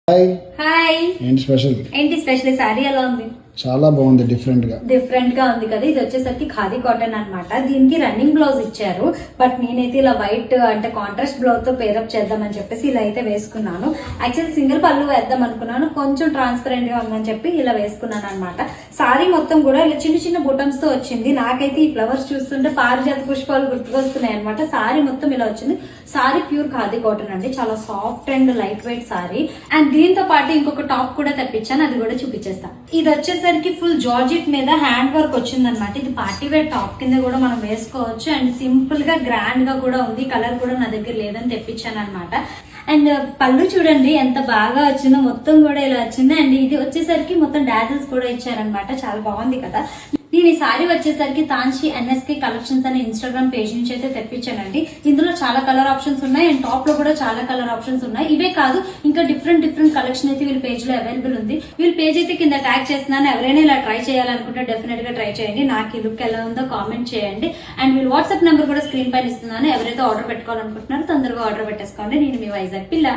Hi hi ఏంటి special sorry ఎలా ఉంది? చాలా బాగుంది, డిఫరెంట్ గా ఉంది కదా. ఇది వచ్చేసరికి ఖాదీ కాటన్ అన్నమాట. దీనికి రన్నింగ్ బ్లౌజ్ ఇచ్చారు. బట్ నేనైతే ఇలా వైట్ అంటే కాంట్రాస్ట్ బ్లౌజ్ తో పేరప్ చేద్దామని చెప్పేసి ఇలా అయితే వేసుకున్నాను. యాక్చువల్లీ సింగిల్ పళ్ళు వేద్దాం అనుకున్నాను, కొంచెం ట్రాన్స్పరెంట్ గా ఉందని చెప్పి ఇలా వేసుకున్నాను అనమాట. సారీ మొత్తం కూడా ఇలా చిన్న చిన్న బుటన్స్ తో వచ్చింది. నాకైతే ఈ ఫ్లవర్స్ చూస్తుంటే పారిజాత పుష్పాలు గుర్తుకొస్తున్నాయి అనమాట. సారీ మొత్తం ఇలా వచ్చింది. సారీ ప్యూర్ ఖాదీ కాటన్ అండి, చాలా soft and light weight sorry. And దీంతో పాటు ఇంకొక టాప్ కూడా తెప్పించాను, అది కూడా చూపించేస్తాను. ఇది వచ్చేసరికి ఫుల్ జార్జెట్ మీద హ్యాండ్ వర్క్ వచ్చింది అనమాట. ఇది పార్టీ వేర్ టాప్ కింద కూడా మనం వేసుకోవచ్చు. అండ్ సింపుల్ గా గ్రాండ్ గా కూడా ఉంది. కలర్ కూడా నా దగ్గర లేదని తెప్పించాను అనమాట. అండ్ పళ్ళు చూడండి ఎంత బాగా వచ్చిందో, మొత్తం కూడా ఇలా వచ్చింది. అండ్ ఇది వచ్చేసరికి మొత్తం డాజల్స్ కూడా ఇచ్చారనమాట, చాలా బాగుంది కదా. నేను ఈ సారీ వచ్చేసరికి తాన్షి ఎన్ఎస్కే కలెక్షన్స్ అనే ఇన్స్టాగ్రామ్ పేజ్ నుంచి అయితే తెప్పించానండి. ఇందులో చాలా కలర్ ఆప్షన్స్ ఉన్నాయి అండ్ టాప్ లో కూడా చాలా కలర్ ఆప్షన్స్ ఉన్నాయి. ఇవే కాదు, ఇంకా డిఫరెంట్ కలెక్షన్ అయితే వీళ్ళ పేజ్ లో అవైలబుల్ ఉంది. వీళ్ళ పేజ్ అయితే కింద ట్యాగ్ చేస్తున్నాను. ఎవరైనా ఇలా ట్రై చేయాలనుకుంటే డెఫినెట్ గా ట్రై చేయండి. నాకు ఈ లుక్ ఎలా ఉందో కామెంట్ చేయండి. అండ్ వీళ్ళు వాట్సాప్ నెంబర్ కూడా స్క్రీన్ పైన ఇస్తున్నాను. ఎవరైతే ఆర్డర్ పెట్టుకోవాలనుకుంటున్నారో తొందరగా ఆర్డర్ పెట్టేసుకోండి. నేను మీ వైజాగ్ పిల్ల.